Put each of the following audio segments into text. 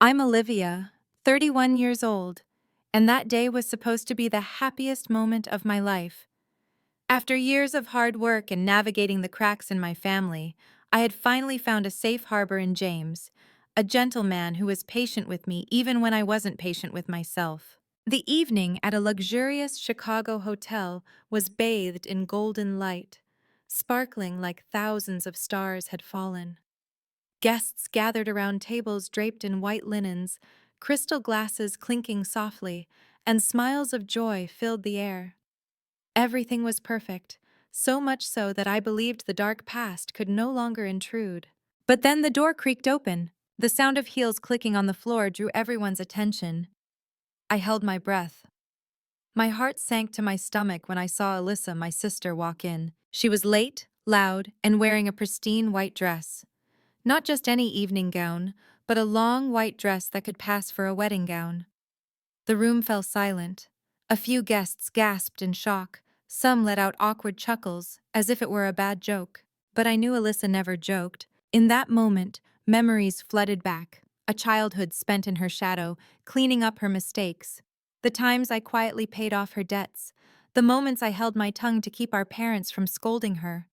I'm Olivia, 31 years old, and that day was supposed to be the happiest moment of my life. After years of hard work and navigating the cracks in my family, I had finally found a safe harbor in James, a gentleman who was patient with me even when I wasn't patient with myself. The evening at a luxurious Chicago hotel was bathed in golden light, sparkling like thousands of stars had fallen. Guests gathered around tables draped in white linens, crystal glasses clinking softly, and smiles of joy filled the air. Everything was perfect, so much so that I believed the dark past could no longer intrude. But then the door creaked open. The sound of heels clicking on the floor drew everyone's attention. I held my breath. My heart sank to my stomach when I saw Alyssa, my sister, walk in. She was late, loud, and wearing a pristine white dress. Not just any evening gown, but a long white dress that could pass for a wedding gown. The room fell silent. A few guests gasped in shock. Some let out awkward chuckles, as if it were a bad joke. But I knew Alyssa never joked. In that moment, memories flooded back. A childhood spent in her shadow, cleaning up her mistakes. The times I quietly paid off her debts. The moments I held my tongue to keep our parents from scolding her.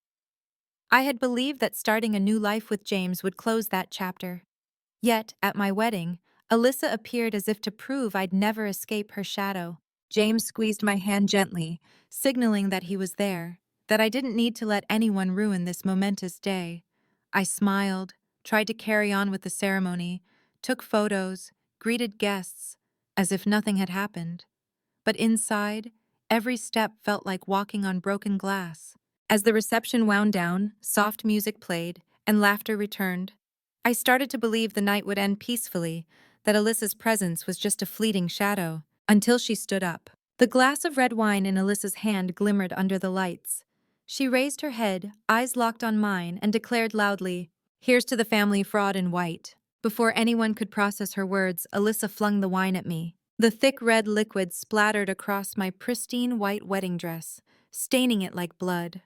I had believed that starting a new life with James would close that chapter. Yet, at my wedding, Alyssa appeared as if to prove I'd never escape her shadow. James squeezed my hand gently, signaling that he was there, that I didn't need to let anyone ruin this momentous day. I smiled, tried to carry on with the ceremony, took photos, greeted guests, as if nothing had happened. But inside, every step felt like walking on broken glass. As the reception wound down, soft music played, and laughter returned. I started to believe the night would end peacefully, that Alyssa's presence was just a fleeting shadow, until she stood up. The glass of red wine in Alyssa's hand glimmered under the lights. She raised her head, eyes locked on mine, and declared loudly, "Here's to the family fraud in white." Before anyone could process her words, Alyssa flung the wine at me. The thick red liquid splattered across my pristine white wedding dress, staining it like blood.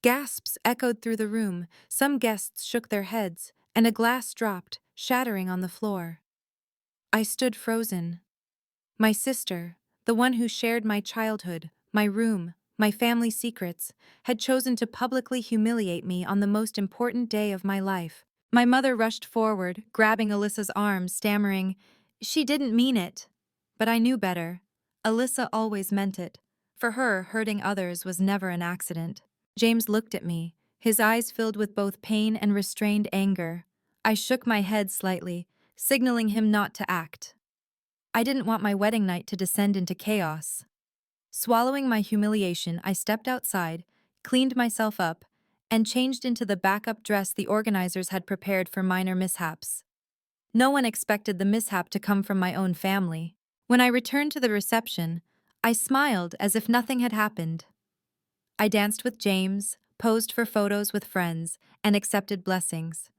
Gasps echoed through the room, some guests shook their heads, and a glass dropped, shattering on the floor. I stood frozen. My sister, the one who shared my childhood, my room, my family secrets, had chosen to publicly humiliate me on the most important day of my life. My mother rushed forward, grabbing Alyssa's arm, stammering, "She didn't mean it." But I knew better. Alyssa always meant it. For her, hurting others was never an accident. James looked at me, his eyes filled with both pain and restrained anger. I shook my head slightly, signaling him not to act. I didn't want my wedding night to descend into chaos. Swallowing my humiliation, I stepped outside, cleaned myself up, and changed into the backup dress the organizers had prepared for minor mishaps. No one expected the mishap to come from my own family. When I returned to the reception, I smiled as if nothing had happened. I danced with James, posed for photos with friends, and accepted blessings.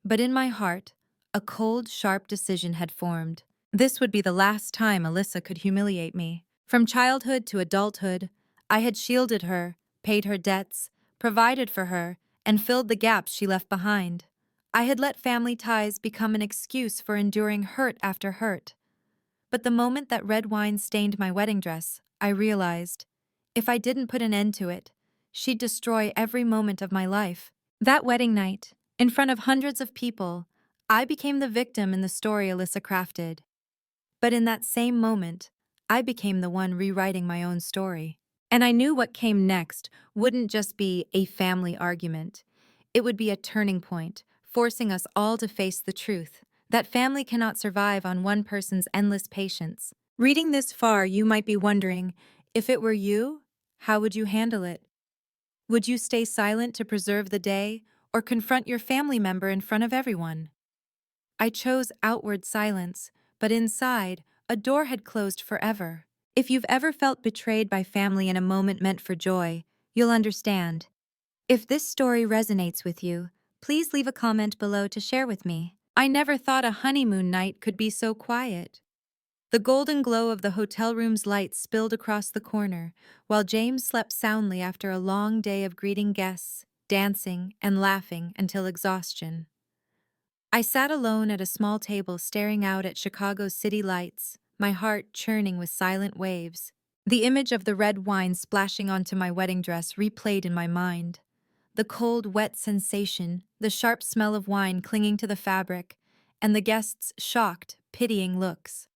But in my heart, a cold, sharp decision had formed. This would be the last time Alyssa could humiliate me. From childhood to adulthood, I had shielded her, paid her debts, provided for her, and filled the gaps she left behind. I had let family ties become an excuse for enduring hurt after hurt. But the moment that red wine stained my wedding dress, I realized, if I didn't put an end to it, she'd destroy every moment of my life. That wedding night, in front of hundreds of people, I became the victim in the story Alyssa crafted. But in that same moment, I became the one rewriting my own story. And I knew what came next wouldn't just be a family argument. It would be a turning point, forcing us all to face the truth that family cannot survive on one person's endless patience. Reading this far, you might be wondering, if it were you, how would you handle it? Would you stay silent to preserve the day, or confront your family member in front of everyone? I chose outward silence, but inside, a door had closed forever. If you've ever felt betrayed by family in a moment meant for joy, you'll understand. If this story resonates with you, please leave a comment below to share with me. I never thought a honeymoon night could be so quiet. The golden glow of the hotel room's lights spilled across the corner, while James slept soundly after a long day of greeting guests, dancing, and laughing until exhaustion. I sat alone at a small table staring out at Chicago's city lights, my heart churning with silent waves. The image of the red wine splashing onto my wedding dress replayed in my mind. The cold, wet sensation, the sharp smell of wine clinging to the fabric, and the guests' shocked, pitying looks.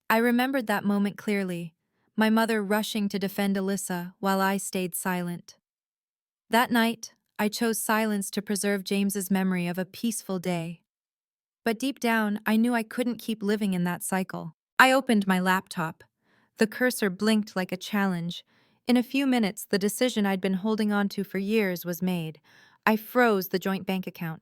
I remembered that moment clearly, my mother rushing to defend Alyssa while I stayed silent. That night, I chose silence to preserve James's memory of a peaceful day. But deep down, I knew I couldn't keep living in that cycle. I opened my laptop. The cursor blinked like a challenge. In a few minutes, the decision I'd been holding on to for years was made. I froze the joint bank account,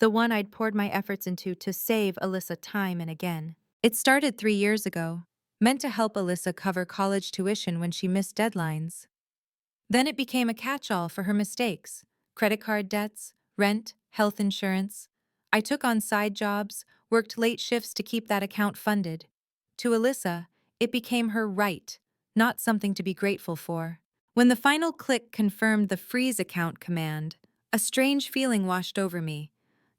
the one I'd poured my efforts into to save Alyssa time and again. It started 3 years ago, meant to help Alyssa cover college tuition when she missed deadlines. Then it became a catch-all for her mistakes: credit card debts, rent, health insurance. I took on side jobs, worked late shifts to keep that account funded. To Alyssa, it became her right, not something to be grateful for. When the final click confirmed the freeze account command, a strange feeling washed over me.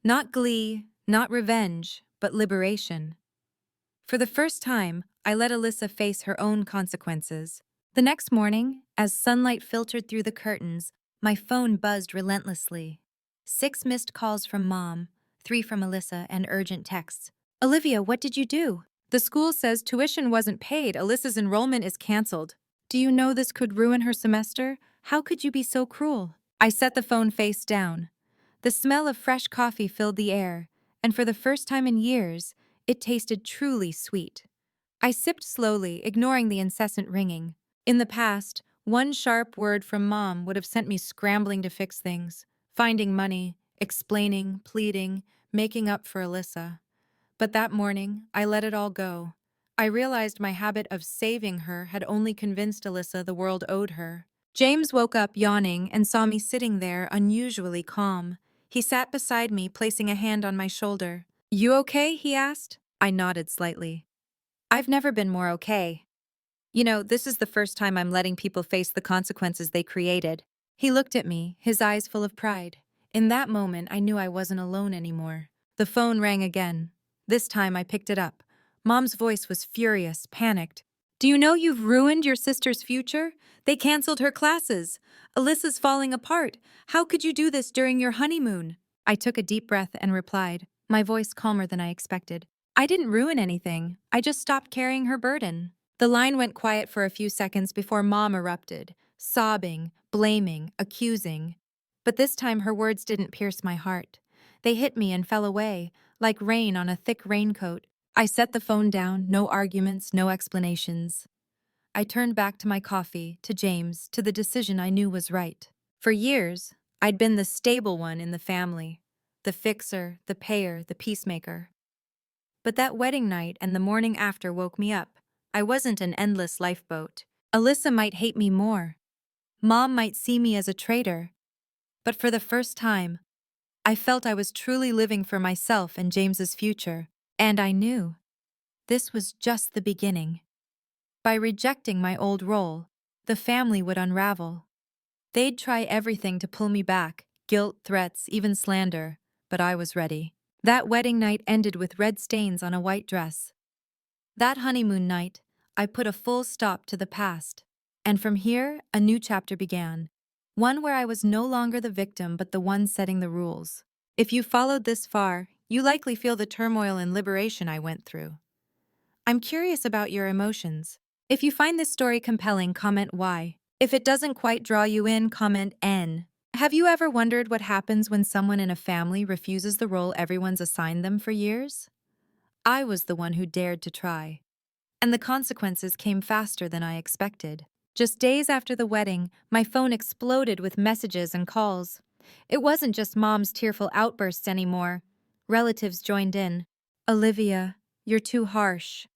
Not glee, not revenge, but liberation. For the first time, I let Alyssa face her own consequences. The next morning, as sunlight filtered through the curtains, my phone buzzed relentlessly. 6 missed calls from Mom, 3 from Alyssa, and urgent texts. "Olivia, what did you do? The school says tuition wasn't paid. Alyssa's enrollment is canceled. Do you know this could ruin her semester? How could you be so cruel?" I set the phone face down. The smell of fresh coffee filled the air, and for the first time in years, it tasted truly sweet. I sipped slowly, ignoring the incessant ringing. In the past, one sharp word from Mom would have sent me scrambling to fix things, finding money, explaining, pleading, making up for Alyssa. But that morning, I let it all go. I realized my habit of saving her had only convinced Alyssa the world owed her. James woke up yawning and saw me sitting there unusually calm. He sat beside me, placing a hand on my shoulder. "You okay?" he asked. I nodded slightly. "I've never been more okay. You know, this is the first time I'm letting people face the consequences they created." He looked at me, his eyes full of pride. In that moment, I knew I wasn't alone anymore. The phone rang again. This time, I picked it up. Mom's voice was furious, panicked. "Do you know you've ruined your sister's future? They canceled her classes. Alyssa's falling apart. How could you do this during your honeymoon?" I took a deep breath and replied, my voice calmer than I expected. "I didn't ruin anything. I just stopped carrying her burden." The line went quiet for a few seconds before Mom erupted, sobbing, blaming, accusing. But this time her words didn't pierce my heart. They hit me and fell away, like rain on a thick raincoat. I set the phone down, no arguments, no explanations. I turned back to my coffee, to James, to the decision I knew was right. For years, I'd been the stable one in the family, the fixer, the payer, the peacemaker. But that wedding night and the morning after woke me up. I wasn't an endless lifeboat. Alyssa might hate me more. Mom might see me as a traitor. But for the first time, I felt I was truly living for myself and James's future. And I knew this was just the beginning. By rejecting my old role, the family would unravel. They'd try everything to pull me back, guilt, threats, even slander, but I was ready. That wedding night ended with red stains on a white dress. That honeymoon night, I put a full stop to the past. And from here, a new chapter began. One where I was no longer the victim but the one setting the rules. If you followed this far, you likely feel the turmoil and liberation I went through. I'm curious about your emotions. If you find this story compelling, comment Y. If it doesn't quite draw you in, comment N. Have you ever wondered what happens when someone in a family refuses the role everyone's assigned them for years? I was the one who dared to try. And the consequences came faster than I expected. Just days after the wedding, my phone exploded with messages and calls. It wasn't just Mom's tearful outbursts anymore. Relatives joined in. "Olivia, you're too harsh,"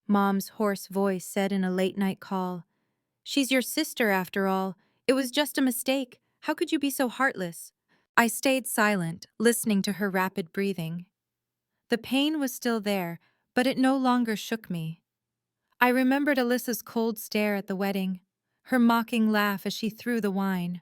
Mom's hoarse voice said in a late-night call. "She's your sister, after all. It was just a mistake. How could you be so heartless?" I stayed silent, listening to her rapid breathing. The pain was still there, but it no longer shook me. I remembered Alyssa's cold stare at the wedding, her mocking laugh as she threw the wine.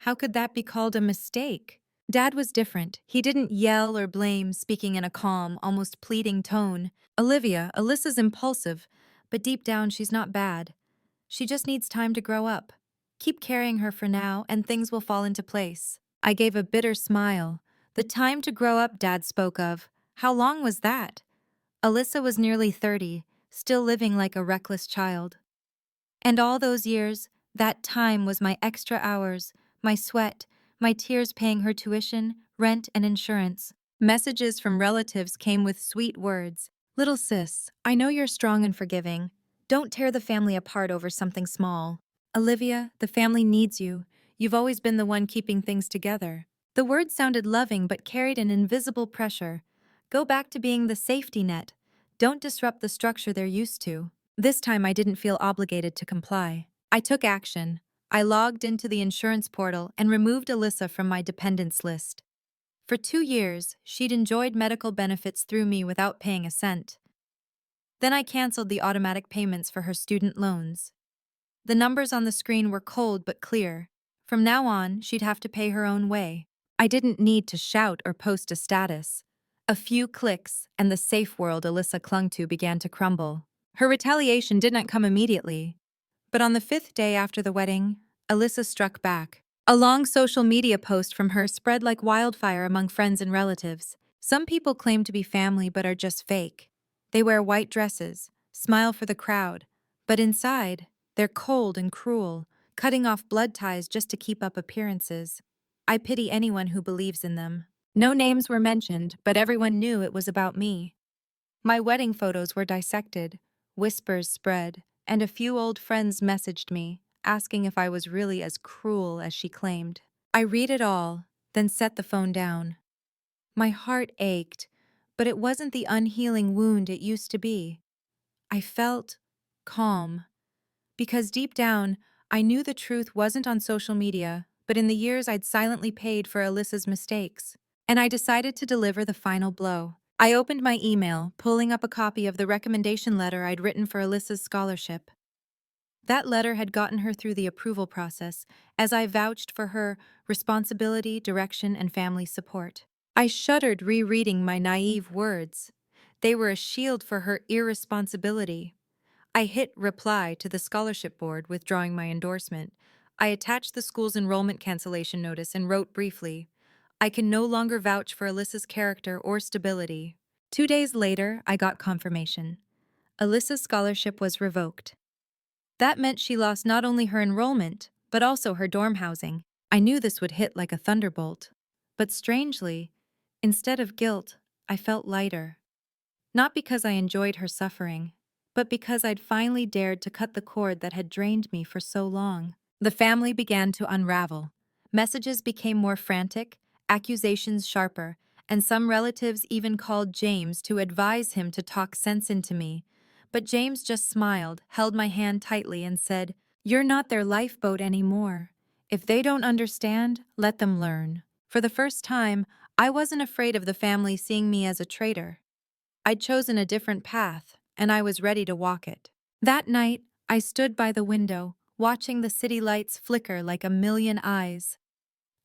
How could that be called a mistake? Dad was different. He didn't yell or blame, speaking in a calm, almost pleading tone. Alyssa's impulsive, but deep down she's not bad. She just needs time to grow up. Keep carrying her for now, and things will fall into place. I gave a bitter smile. The time to grow up Dad spoke of. How long was that? Alyssa was nearly 30, still living like a reckless child. And all those years, that time was my extra hours, my sweat, my tears paying her tuition, rent, and insurance. Messages from relatives came with sweet words. Little sis, I know you're strong and forgiving. Don't tear the family apart over something small. Olivia, the family needs you. You've always been the one keeping things together. The words sounded loving but carried an invisible pressure. Go back to being the safety net. Don't disrupt the structure they're used to. This time I didn't feel obligated to comply. I took action. I logged into the insurance portal and removed Alyssa from my dependents list. For 2 years, she'd enjoyed medical benefits through me without paying a cent. Then I canceled the automatic payments for her student loans. The numbers on the screen were cold but clear. From now on, she'd have to pay her own way. I didn't need to shout or post a status. A few clicks, and the safe world Alyssa clung to began to crumble. Her retaliation didn't come immediately. But on the 5th day after the wedding, Alyssa struck back. A long social media post from her spread like wildfire among friends and relatives. Some people claim to be family but are just fake. They wear white dresses, smile for the crowd, but inside, they're cold and cruel, cutting off blood ties just to keep up appearances. I pity anyone who believes in them. No names were mentioned, but everyone knew it was about me. My wedding photos were dissected, whispers spread, and a few old friends messaged me, asking if I was really as cruel as she claimed. I read it all, then set the phone down. My heart ached, but it wasn't the unhealing wound it used to be. I felt calm, because deep down, I knew the truth wasn't on social media, but in the years I'd silently paid for Alyssa's mistakes. And I decided to deliver the final blow. I opened my email, pulling up a copy of the recommendation letter I'd written for Alyssa's scholarship. That letter had gotten her through the approval process, as I vouched for her responsibility, direction, and family support. I shuddered rereading my naive words. They were a shield for her irresponsibility. I hit reply to the scholarship board, withdrawing my endorsement. I attached the school's enrollment cancellation notice and wrote briefly, I can no longer vouch for Alyssa's character or stability. 2 days later, I got confirmation. Alyssa's scholarship was revoked. That meant she lost not only her enrollment, but also her dorm housing. I knew this would hit like a thunderbolt. But strangely, instead of guilt, I felt lighter. Not because I enjoyed her suffering, but because I'd finally dared to cut the cord that had drained me for so long. The family began to unravel. Messages became more frantic, accusations sharper, and some relatives even called James to advise him to talk sense into me. But James just smiled, held my hand tightly, and said, You're not their lifeboat anymore. If they don't understand, let them learn. For the first time, I wasn't afraid of the family seeing me as a traitor. I'd chosen a different path, and I was ready to walk it. That night, I stood by the window, watching the city lights flicker like a million eyes.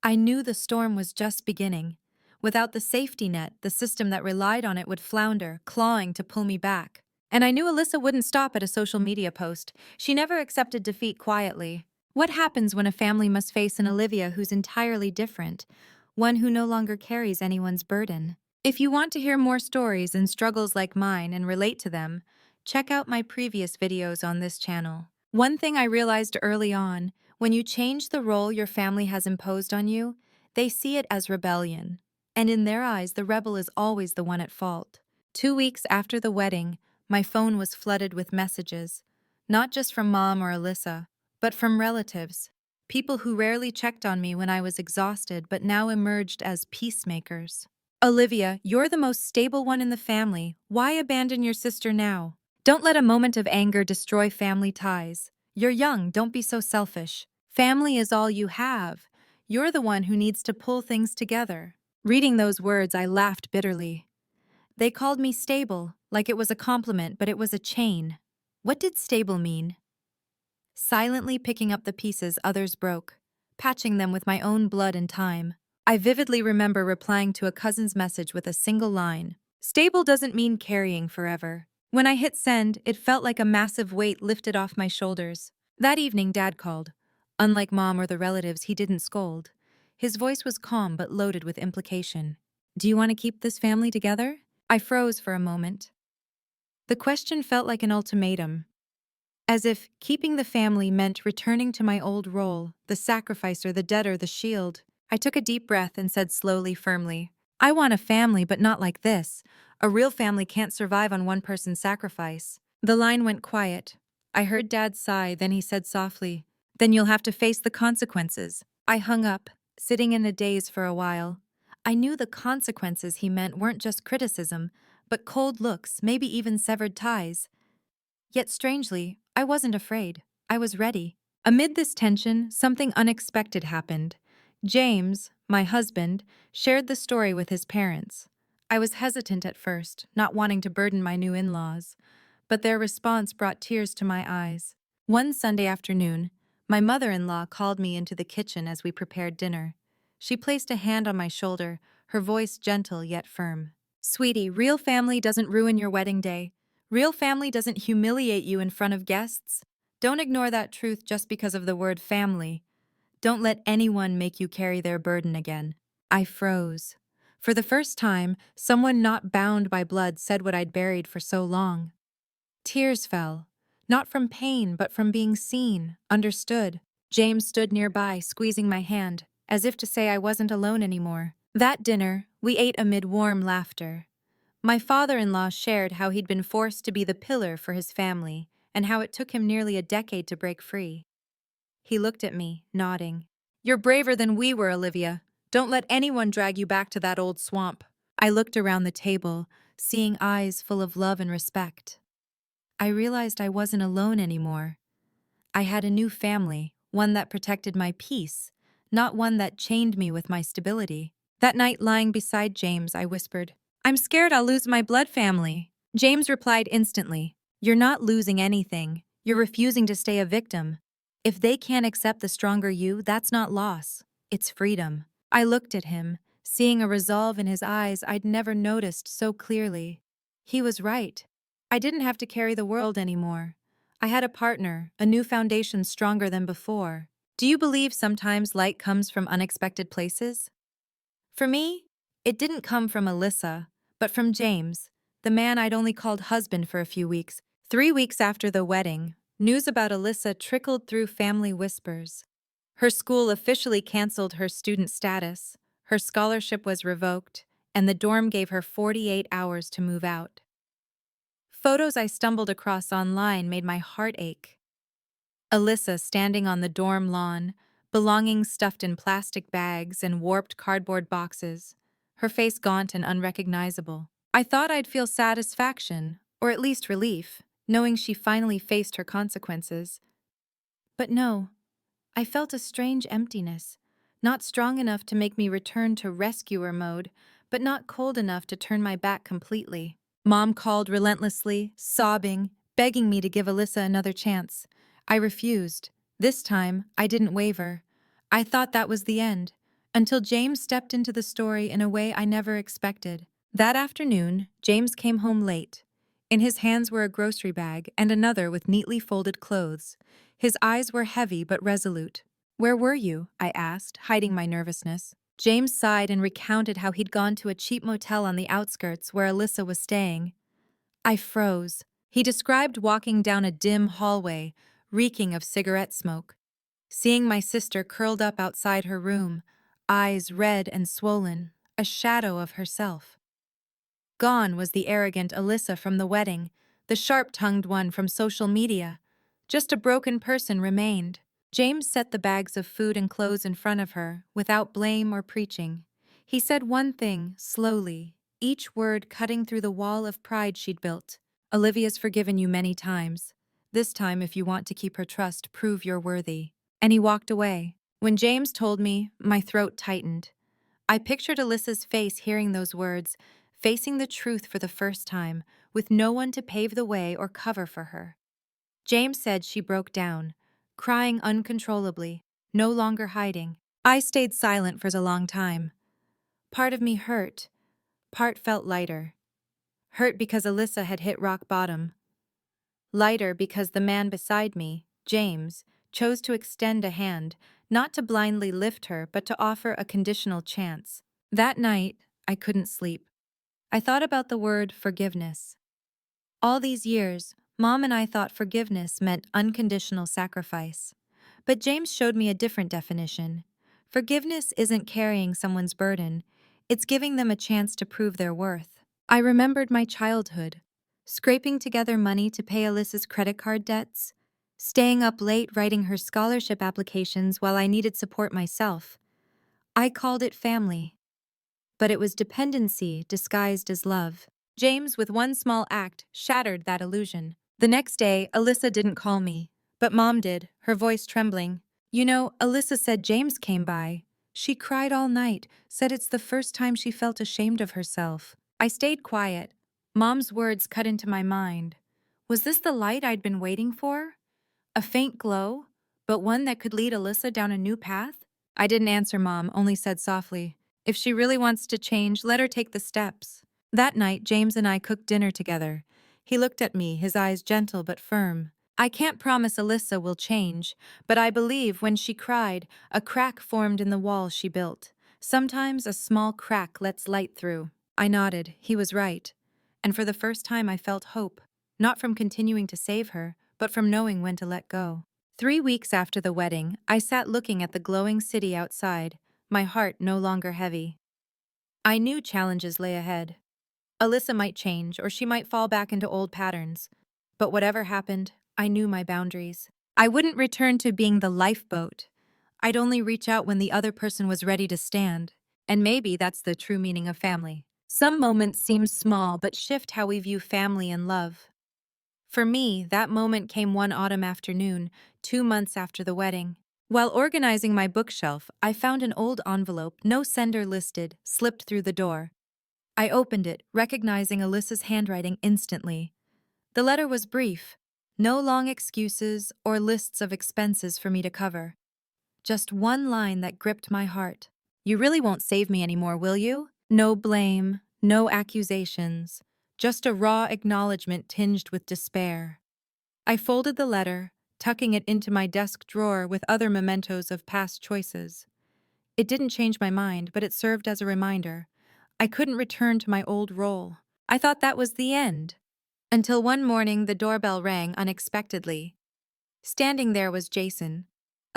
I knew the storm was just beginning. Without the safety net, the system that relied on it would flounder, clawing to pull me back. And I knew Alyssa wouldn't stop at a social media post. She never accepted defeat quietly. What happens when a family must face an Olivia who's entirely different, one who no longer carries anyone's burden? If you want to hear more stories and struggles like mine and relate to them, check out my previous videos on this channel. One thing I realized early on, when you change the role your family has imposed on you, they see it as rebellion. And in their eyes, the rebel is always the one at fault. 2 weeks after the wedding, my phone was flooded with messages, not just from Mom or Alyssa, but from relatives, people who rarely checked on me when I was exhausted but now emerged as peacemakers. Olivia, you're the most stable one in the family. Why abandon your sister now? Don't let a moment of anger destroy family ties. You're young, don't be so selfish. Family is all you have. You're the one who needs to pull things together. Reading those words, I laughed bitterly. They called me stable, like it was a compliment, but it was a chain. What did stable mean? Silently picking up the pieces others broke, patching them with my own blood and time. I vividly remember replying to a cousin's message with a single line. Stable doesn't mean carrying forever. When I hit send, it felt like a massive weight lifted off my shoulders. That evening, Dad called. Unlike Mom or the relatives, he didn't scold. His voice was calm but loaded with implication. Do you want to keep this family together? I froze for a moment. The question felt like an ultimatum, as if keeping the family meant returning to my old role, the sacrificer, the debtor, the shield. I took a deep breath and said slowly, firmly, I want a family, but not like this. A real family can't survive on one person's sacrifice. The line went quiet. I heard Dad sigh, then he said softly, then you'll have to face the consequences. I hung up, sitting in a daze for a while. I knew the consequences he meant weren't just criticism, but cold looks, maybe even severed ties. Yet strangely, I wasn't afraid. I was ready. Amid this tension, something unexpected happened. James, my husband, shared the story with his parents. I was hesitant at first, not wanting to burden my new in-laws, but their response brought tears to my eyes. One Sunday afternoon, my mother-in-law called me into the kitchen as we prepared dinner. She placed a hand on my shoulder, her voice gentle yet firm. Sweetie, real family doesn't ruin your wedding day. Real family doesn't humiliate you in front of guests. Don't ignore that truth just because of the word family. Don't let anyone make you carry their burden again. I froze. For the first time, someone not bound by blood said what I'd buried for so long. Tears fell, not from pain, but from being seen, understood. James stood nearby, squeezing my hand, as if to say I wasn't alone anymore. That dinner, we ate amid warm laughter. My father-in-law shared how he'd been forced to be the pillar for his family, and how it took him nearly a decade to break free. He looked at me, nodding. You're braver than we were, Olivia. Don't let anyone drag you back to that old swamp. I looked around the table, seeing eyes full of love and respect. I realized I wasn't alone anymore. I had a new family, one that protected my peace, not one that chained me with my stability. That night, lying beside James, I whispered, I'm scared I'll lose my blood family. James replied instantly, You're not losing anything. You're refusing to stay a victim. If they can't accept the stronger you, that's not loss. It's freedom. I looked at him, seeing a resolve in his eyes I'd never noticed so clearly. He was right. I didn't have to carry the world anymore. I had a partner, a new foundation stronger than before. Do you believe sometimes light comes from unexpected places? For me, it didn't come from Alyssa, but from James, the man I'd only called husband for a few weeks. 3 weeks after the wedding, news about Alyssa trickled through family whispers. Her school officially canceled her student status, her scholarship was revoked, and the dorm gave her 48 hours to move out. Photos I stumbled across online made my heart ache. Alyssa standing on the dorm lawn, belongings stuffed in plastic bags and warped cardboard boxes, her face gaunt and unrecognizable. I thought I'd feel satisfaction, or at least relief, knowing she finally faced her consequences. But no, I felt a strange emptiness, not strong enough to make me return to rescuer mode, but not cold enough to turn my back completely. Mom called relentlessly, sobbing, begging me to give Alyssa another chance. I refused. This time, I didn't waver. I thought that was the end, until James stepped into the story in a way I never expected. That afternoon, James came home late. In his hands were a grocery bag and another with neatly folded clothes. His eyes were heavy but resolute. Where were you? I asked, hiding my nervousness. James sighed and recounted how he'd gone to a cheap motel on the outskirts where Alyssa was staying. I froze. He described walking down a dim hallway, reeking of cigarette smoke. Seeing my sister curled up outside her room, eyes red and swollen, a shadow of herself. Gone was the arrogant Alyssa from the wedding, the sharp-tongued one from social media. Just a broken person remained. James set the bags of food and clothes in front of her, without blame or preaching. He said one thing, slowly, each word cutting through the wall of pride she'd built. Olivia's forgiven you many times. This time, if you want to keep her trust, prove you're worthy. And he walked away. When James told me, my throat tightened. I pictured Alyssa's face hearing those words, facing the truth for the first time, with no one to pave the way or cover for her. James said she broke down, crying uncontrollably, no longer hiding. I stayed silent for a long time. Part of me hurt, part felt lighter. Hurt because Alyssa had hit rock bottom. Lighter because the man beside me, James, chose to extend a hand, not to blindly lift her but to offer a conditional chance. That night, I couldn't sleep. I thought about the word forgiveness. All these years, Mom and I thought forgiveness meant unconditional sacrifice. But James showed me a different definition. Forgiveness isn't carrying someone's burden, it's giving them a chance to prove their worth. I remembered my childhood, scraping together money to pay Alyssa's credit card debts, staying up late writing her scholarship applications while I needed support myself. I called it family, but it was dependency disguised as love. James, with one small act, shattered that illusion. The next day, Alyssa didn't call me, but Mom did, her voice trembling. You know, Alyssa said James came by. She cried all night, said it's the first time she felt ashamed of herself. I stayed quiet. Mom's words cut into my mind. Was this the light I'd been waiting for? A faint glow, but one that could lead Alyssa down a new path? I didn't answer Mom, only said softly, if she really wants to change, let her take the steps. That night, James and I cooked dinner together. He looked at me, his eyes gentle but firm. I can't promise Alyssa will change, but I believe when she cried, a crack formed in the wall she built. Sometimes a small crack lets light through. I nodded. He was right. And for the first time I felt hope. Not from continuing to save her, but from knowing when to let go. 3 weeks after the wedding, I sat looking at the glowing city outside, my heart no longer heavy. I knew challenges lay ahead. Alyssa might change, or she might fall back into old patterns. But whatever happened, I knew my boundaries. I wouldn't return to being the lifeboat. I'd only reach out when the other person was ready to stand. And maybe that's the true meaning of family. Some moments seem small but shift how we view family and love. For me, that moment came one autumn afternoon, 2 months after the wedding. While organizing my bookshelf, I found an old envelope, no sender listed, slipped through the door. I opened it, recognizing Alyssa's handwriting instantly. The letter was brief, no long excuses or lists of expenses for me to cover. Just one line that gripped my heart. You really won't save me anymore, will you? No blame, no accusations, just a raw acknowledgement tinged with despair. I folded the letter, tucking it into my desk drawer with other mementos of past choices. It didn't change my mind, but it served as a reminder. I couldn't return to my old role. I thought that was the end. Until one morning the doorbell rang unexpectedly. Standing there was Jason,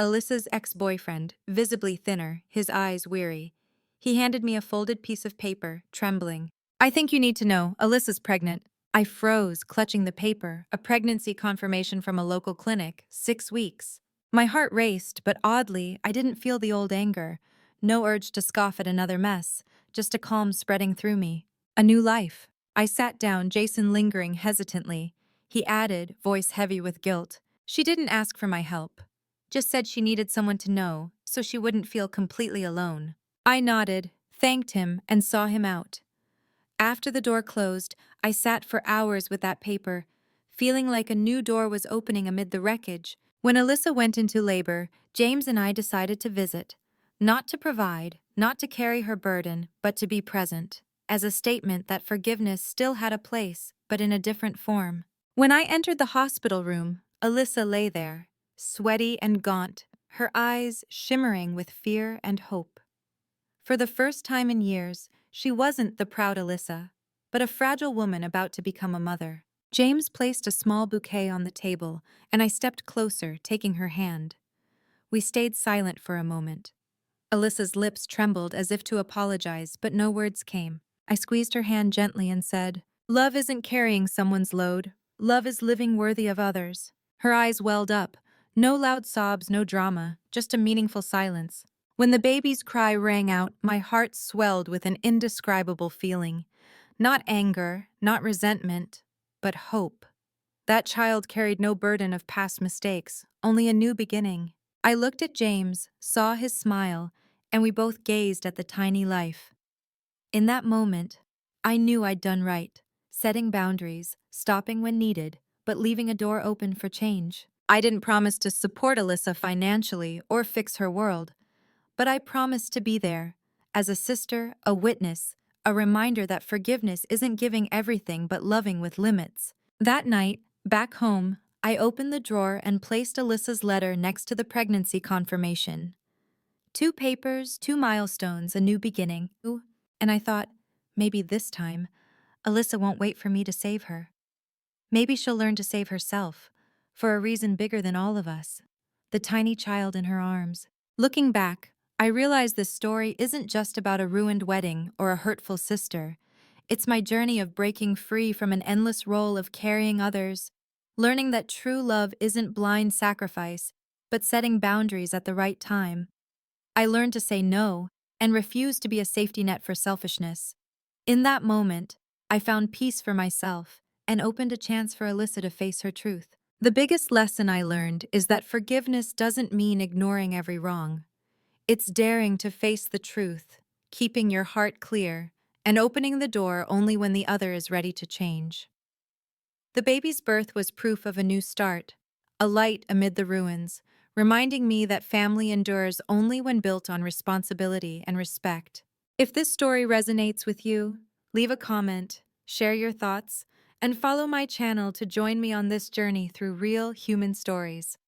Alyssa's ex-boyfriend, visibly thinner, his eyes weary. He handed me a folded piece of paper, trembling. I think you need to know, Alyssa's pregnant. I froze, clutching the paper, a pregnancy confirmation from a local clinic, 6 weeks. My heart raced, but oddly, I didn't feel the old anger. No urge to scoff at another mess, just a calm spreading through me. A new life. I sat down, Jason lingering hesitantly. He added, voice heavy with guilt. She didn't ask for my help. Just said she needed someone to know, so she wouldn't feel completely alone. I nodded, thanked him, and saw him out. After the door closed, I sat for hours with that paper, feeling like a new door was opening amid the wreckage. When Alyssa went into labor, James and I decided to visit. Not to provide, not to carry her burden, but to be present, as a statement that forgiveness still had a place, but in a different form. When I entered the hospital room, Alyssa lay there, sweaty and gaunt, her eyes shimmering with fear and hope. For the first time in years, she wasn't the proud Alyssa, but a fragile woman about to become a mother. James placed a small bouquet on the table, and I stepped closer, taking her hand. We stayed silent for a moment. Alyssa's lips trembled as if to apologize, but no words came. I squeezed her hand gently and said, "Love isn't carrying someone's load. Love is living worthy of others." Her eyes welled up. No loud sobs, no drama, just a meaningful silence. When the baby's cry rang out, my heart swelled with an indescribable feeling. Not anger, not resentment, but hope. That child carried no burden of past mistakes, only a new beginning. I looked at James, saw his smile, and we both gazed at the tiny life. In that moment, I knew I'd done right, setting boundaries, stopping when needed, but leaving a door open for change. I didn't promise to support Alyssa financially or fix her world, but I promised to be there, as a sister, a witness, a reminder that forgiveness isn't giving everything but loving with limits. That night, back home, I opened the drawer and placed Alyssa's letter next to the pregnancy confirmation. Two papers, two milestones, a new beginning. And I thought, maybe this time, Alyssa won't wait for me to save her. Maybe she'll learn to save herself, for a reason bigger than all of us. The tiny child in her arms. Looking back, I realize this story isn't just about a ruined wedding or a hurtful sister. It's my journey of breaking free from an endless role of carrying others, learning that true love isn't blind sacrifice, but setting boundaries at the right time. I learned to say no and refuse to be a safety net for selfishness. In that moment, I found peace for myself and opened a chance for Alyssa to face her truth. The biggest lesson I learned is that forgiveness doesn't mean ignoring every wrong. It's daring to face the truth, keeping your heart clear, and opening the door only when the other is ready to change. The baby's birth was proof of a new start, a light amid the ruins, reminding me that family endures only when built on responsibility and respect. If this story resonates with you, leave a comment, share your thoughts, and follow my channel to join me on this journey through real human stories.